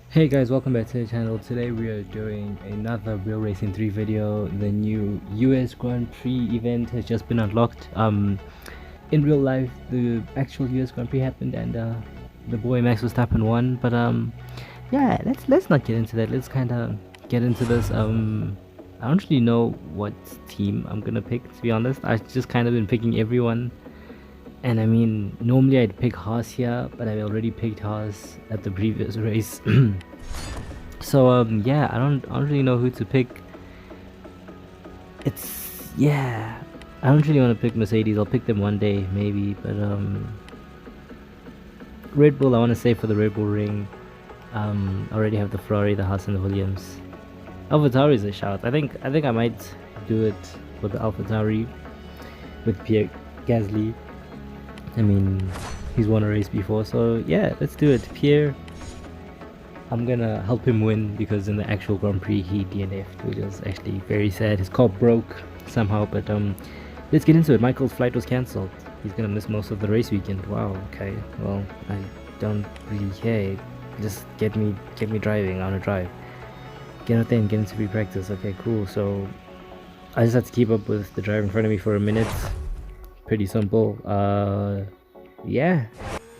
Hey guys, welcome back to the channel. Today we are doing another Real Racing 3 video. The new US Grand Prix event has just been unlocked. In real life, the actual US Grand Prix happened and the boy Max Verstappen won. But yeah, let's not get into that. Let's kind of get into this. I don't really know what team I'm gonna pick, to be honest. I've just kind of been picking everyone. And I mean, normally I'd pick Haas here, but I already picked Haas at the previous race. So yeah, I don't really know who to pick. Yeah, I don't really want to pick Mercedes. I'll pick them one day maybe, but Red Bull I want to save for the Red Bull ring. I already have the Ferrari, the Haas, and the Williams. AlphaTauri is a shout. I think I might do it for the AlphaTauri with Pierre Gasly. I mean, he's won a race before, so yeah, let's do it. Pierre, I'm gonna help him win because in the actual Grand Prix he DNF'd, which is actually very sad. His car broke somehow, but let's get into it. Michael's flight was cancelled. He's gonna miss most of the race weekend. Wow, okay. Well, I don't really care. Just get me driving. I wanna drive. Get out there and get into free practice. Okay, cool. So I just have to keep up with the driver in front of me for a minute. Pretty simple. Yeah,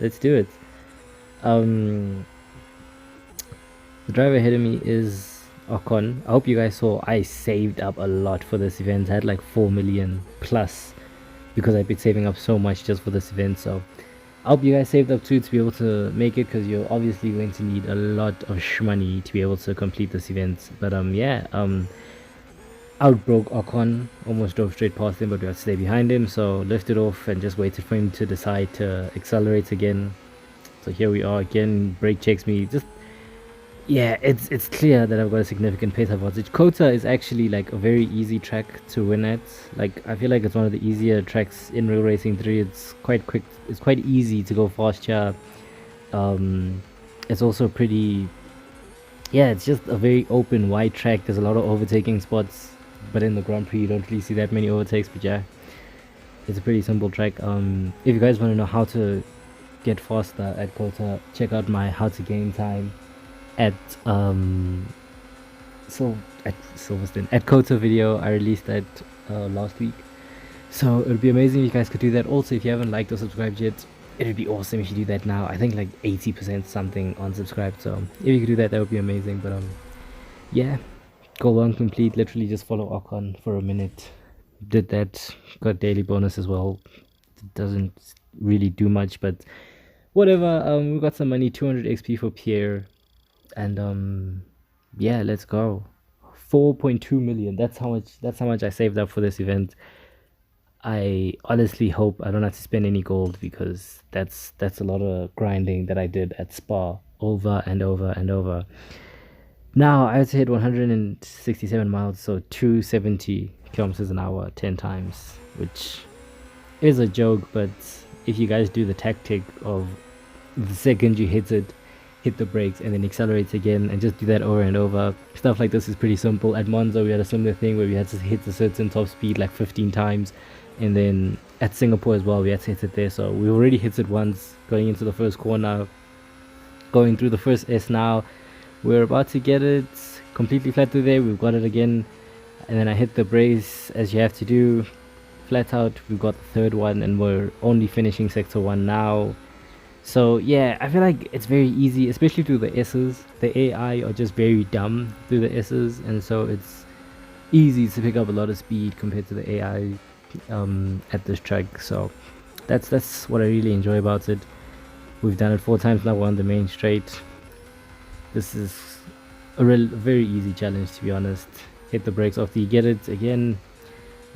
let's do it. The driver ahead of me is Ocon. I hope you guys saw I saved up a lot for this event. I had like 4 million plus because I've been saving up so much just for this event. So I hope you guys saved up too to be able to make it, because you're obviously going to need a lot of money to be able to complete this event. But yeah, outbroke Ocon, almost drove straight past him, but we had to stay behind him, so lifted off and just waited for him to decide to accelerate again. So here we are again. Brake checks me. Just yeah, it's clear that I've got a significant pace advantage. COTA is actually like a very easy track to win at. Like, I feel like it's one of the easier tracks in Real Racing 3. It's quite quick. It's quite easy to go fast here. It's also pretty, yeah, it's just a very open wide track. There's a lot of overtaking spots, but in the Grand Prix you don't really see that many overtakes. But yeah, it's a pretty simple track. If you guys want to know how to get faster at COTA, check out my how to gain time at at Silverstone at COTA video. I released that last week, so it would be amazing if you guys could do that. Also, if you haven't liked or subscribed yet, it would be awesome if you do that now. I think like 80% something unsubscribed, so if you could do that, that would be amazing. But yeah, goal one complete. Literally just follow Ocon for a minute. Did that, got daily bonus as well. It doesn't really do much, but whatever. We got some money, 200 XP for Pierre, and yeah, let's go. 4.2 million. That's how much I saved up for this event. I honestly hope I don't have to spend any gold, because that's a lot of grinding that I did at Spa over and over and over. Now I had to hit 167 miles, so 270 kilometers an hour 10 times, which is a joke. But if you guys do the tactic of the second you hit it, hit the brakes and then accelerate again, and just do that over and over, stuff like this is pretty simple. At Monza we had a similar thing where we had to hit a certain top speed like 15 times, and then at Singapore as well we had to hit it there. So we already hit it once going into the first corner, going through the first S. Now we're about to get it completely flat through there. We've got it again, and then I hit the brace as you have to do, flat out. We've got the third one, and we're only finishing sector 1 now. So yeah, I feel like it's very easy, especially through the S's. The AI are just very dumb through the S's, and so it's easy to pick up a lot of speed compared to the AI at this track. So that's what I really enjoy about it. We've done it 4 times now. We're on the main straight. This is a very easy challenge, to be honest. Hit the brakes after you get it again.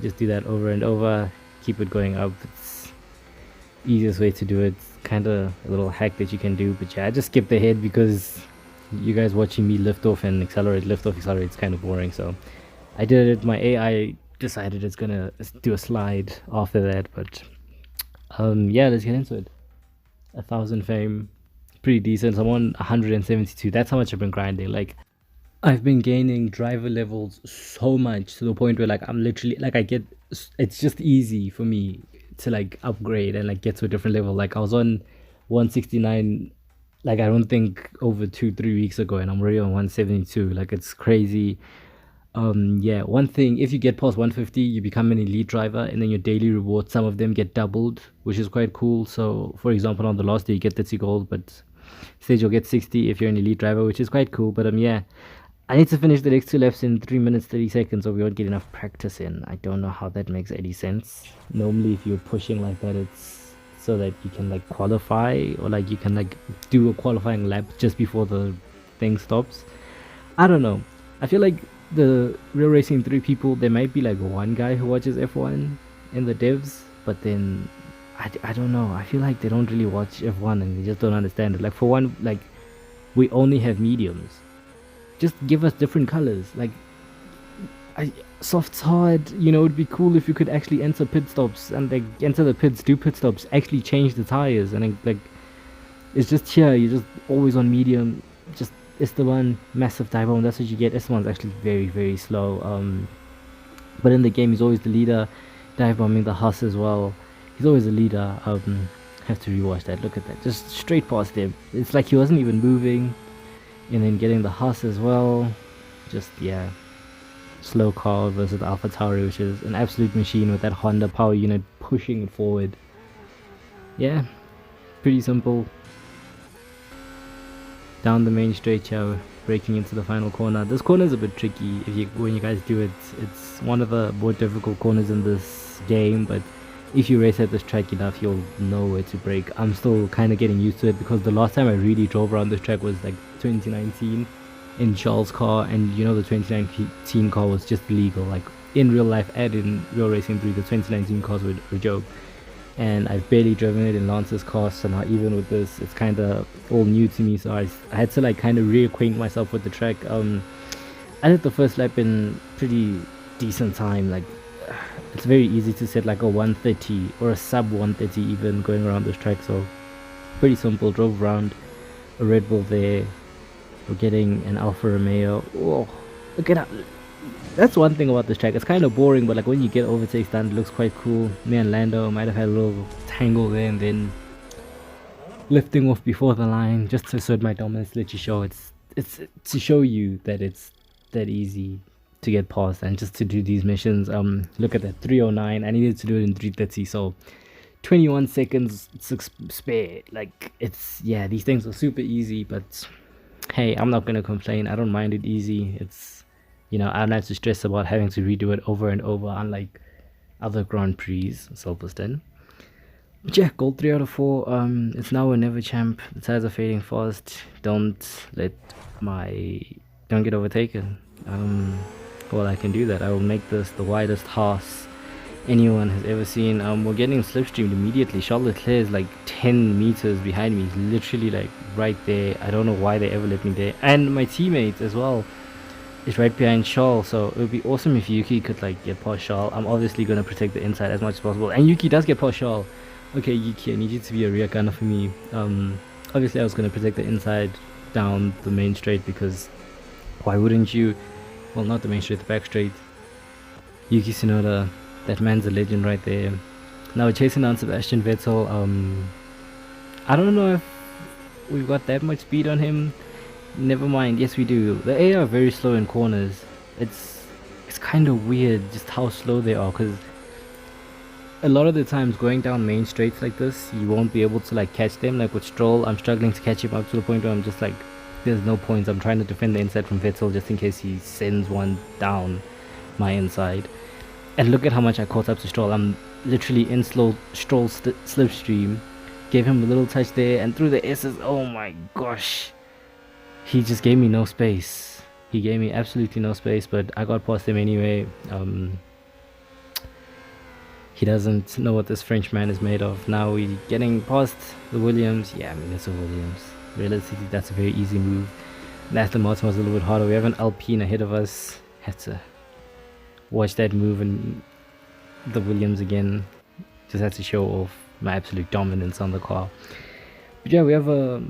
Just do that over and over. Keep it going up. It's easiest way to do it. Kind of a little hack that you can do. But yeah, I just skipped ahead because you guys watching me lift off and accelerate, lift off, accelerate, it's kind of boring. So I did it. My AI decided it's gonna do a slide after that. But yeah, let's get into it. 1,000 fame, pretty decent. I'm on 172. That's how much I've been grinding. Like, I've been gaining driver levels so much to the point where like I'm literally like it's just easy for me to like upgrade and like get to a different level. Like I was on 169 Like I don't think over 2 3 weeks ago, and I'm already on 172. Like it's crazy. Yeah, one thing, if you get past 150, you become an elite driver, and then your daily rewards, some of them get doubled, which is quite cool. So, for example, on the last day, you get 30 gold, but says you'll get 60 if you're an elite driver, which is quite cool. But yeah, I need to finish the next two laps in 3 minutes 30 seconds, or we won't get enough practice in. I don't know how that makes any sense. Normally, if you're pushing like that, it's so that you can like qualify, or like you can like do a qualifying lap just before the thing stops. I don't know. I feel like the Real Racing 3 people, there might be like one guy who watches F1 in the devs, but then I don't know. I feel like they don't really watch F1 and they just don't understand it. Like, for one, like, we only have mediums. Just give us different colors. Like, soft's hard. You know, it'd be cool if you could actually enter pit stops and like enter the pits, do pit stops, actually change the tires, and like it's just here. You're just always on medium. Just Esteban, massive dive bomb. That's what you get. Esteban's actually very, very slow. But in the game, he's always the leader. Dive bombing the Haas as well. He's always the leader. Have to rewatch that. Look at that. Just straight past him. It's like he wasn't even moving. And then getting the Haas as well. Just, yeah. Slow car versus the AlphaTauri, which is an absolute machine with that Honda power unit pushing it forward. Yeah. Pretty simple. Down the main straight here, breaking into the final corner. This corner is a bit tricky when you guys do it. It's one of the more difficult corners in this game, but if you race at this track enough, you'll know where to brake. I'm still kind of getting used to it, because the last time I really drove around this track was like 2019 in Yall's car, and you know the 2019 car was just illegal. Like in real life and in Real Racing 3, the 2019 cars were a joke. And I've barely driven it in Lance's car, so now even with this, it's kind of all new to me. So I had to like kind of reacquaint myself with the track. I did the first lap in pretty decent time. Like, it's very easy to set like a 130 or a sub 130 even going around this track. So pretty simple. Drove around a Red Bull there. We're getting an Alfa Romeo. Oh, look at that. That's one thing about this track. It's kind of boring, but like when you get overtakes done, it looks quite cool. Me and Lando might have had a little tangle there, and then lifting off before the line just to assert my dominance. Let you show it's to show you that it's that easy to get past and just to do these missions. Look at that, 309. I needed to do it in 330, so 21 seconds spare. Like, it's, yeah, these things are super easy, but hey, I'm not gonna complain. I don't mind it easy. It's, you know, I don't have to stress about having to redo it over and over, unlike other Grand Prix, Silverstone. But yeah, gold 3 out of 4. It's now or never, champ. The tires are fading fast. Don't get overtaken. Well, I can do that. I will make this the widest Haas anyone has ever seen. We're getting slipstreamed immediately. Charles Leclerc is like 10 meters behind me. He's literally like right there. I don't know why they ever let me there. And my teammate as well is right behind Charles, so it would be awesome if Yuki could like get past Charles. I'm obviously going to protect the inside as much as possible, and Yuki does get past Charles. Okay, Yuki, I need you to be a rear gunner for me. Obviously I was going to protect the inside down the main straight, because why wouldn't you? Well, not the main straight, the back straight. Yuki Tsunoda, that man's a legend right there. Now we're chasing down Sebastian Vettel. I don't know if we've got that much speed on him. Never mind, yes we do. The AI are very slow in corners. It's kind of weird just how slow they are, because a lot of the times going down main straights like this, you won't be able to like catch them. Like with Stroll, I'm struggling to catch him up to the point where I'm just like, there's no points. I'm trying to defend the inside from Vettel just in case he sends one down my inside. And look at how much I caught up to Stroll. I'm literally in Stroll slipstream. Gave him a little touch there, and through the S's, oh my gosh. He just gave me no space. He gave me absolutely no space, but I got past him anyway. He doesn't know what this French man is made of. Now we're getting past the Williams. Yeah, I mean, it's a Williams. Realistically, that's a very easy move. And Aston Martin was a little bit harder. We have an Alpine ahead of us. Had to watch that move, and the Williams again. Just had to show off my absolute dominance on the car. But yeah, we have a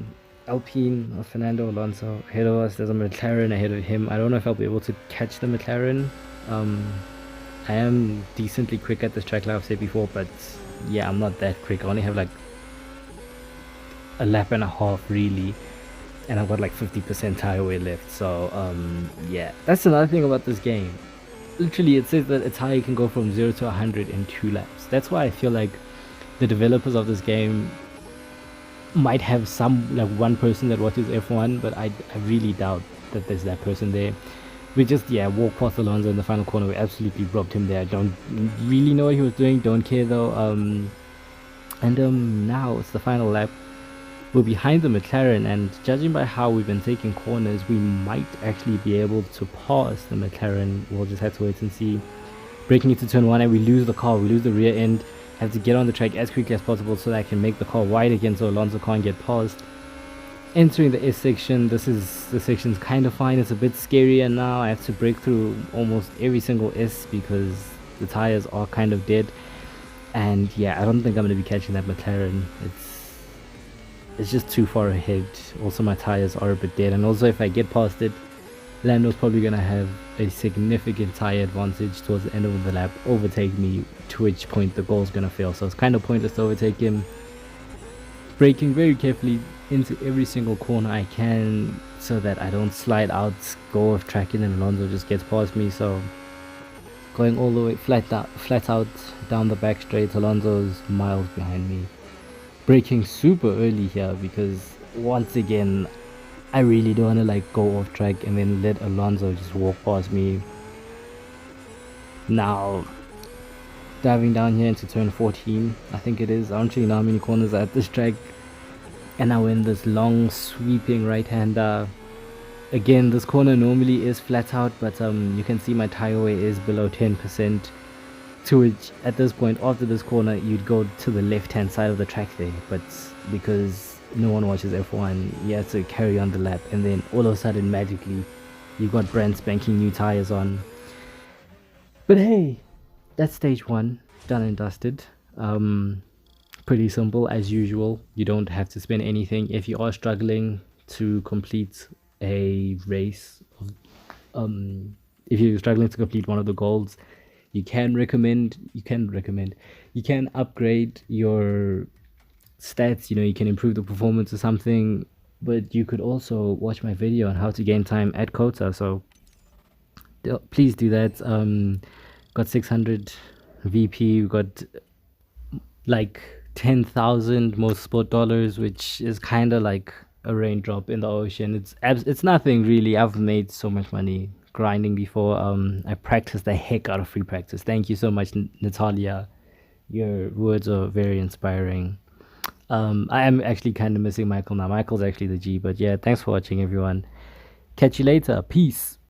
Alpine of Fernando Alonso ahead of us. There's a McLaren ahead of him. I don't know if I'll be able to catch the McLaren. I am decently quick at this track, like I've said before, but yeah, I'm not that quick. I only have like a lap and a half really. and I've got like 50% tire wear left. So yeah, that's another thing about this game. Literally, it says that a tire can go from 0 to 100 in 2 laps. That's why I feel like the developers of this game might have some, like, one person that watches F1, but I really doubt that there's that person there. We just, yeah, walked past Alonso in the final corner. We absolutely robbed him there. I don't really know what he was doing, don't care though. And now it's the final lap. We're behind the McLaren, and judging by how we've been taking corners, we might actually be able to pass the McLaren. We'll just have to wait and see. Breaking into turn 1, and we lose the car. We lose the rear end. Have to get on the track as quickly as possible so that I can make the car wide again so Alonso can't get past. Entering the S section, this section's kind of fine. It's a bit scarier now. I have to break through almost every single S because the tires are kind of dead. And yeah, I don't think I'm going to be catching that McLaren. It's just too far ahead. Also, my tires are a bit dead, and also if I get past it, Lando's probably going to have a significant tire advantage towards the end of the lap, overtake me, to which point the goal's going to fail. So it's kind of pointless to overtake him. Braking very carefully into every single corner I can so that I don't slide out, go off track, and then Alonso just gets past me. So going all the way flat out down the back straight, Alonso's miles behind me. Braking super early here because once again I really don't want to like go off track and then let Alonso just walk past me. Now diving down here into turn 14, I think it is. I don't really know how many corners are at this track, and now in this long sweeping right hander. Again, this corner normally is flat out, but you can see my tire wear is below 10%, to which at this point after this corner you'd go to the left hand side of the track there, but because no one watches F1, you have to carry on the lap, and then all of a sudden magically you've got brand spanking new tires on. But hey, that's stage 1 done and dusted. Pretty simple as usual. You don't have to spend anything. If you are struggling to complete a race, if you're struggling to complete one of the goals, you can upgrade your stats. You can improve the performance or something, but you could also watch my video on how to gain time at COTA, so please do that. Got 600 VP, we got like 10,000 Motorsport Dollars, which is kind of like a raindrop in the ocean. It's nothing really. I've made so much money grinding before. I practiced the heck out of free practice. Thank you so much, Natalia. Your words are very inspiring. I am actually kind of missing Michael now. Michael's actually the G, but yeah, thanks for watching, everyone. Catch you later. Peace.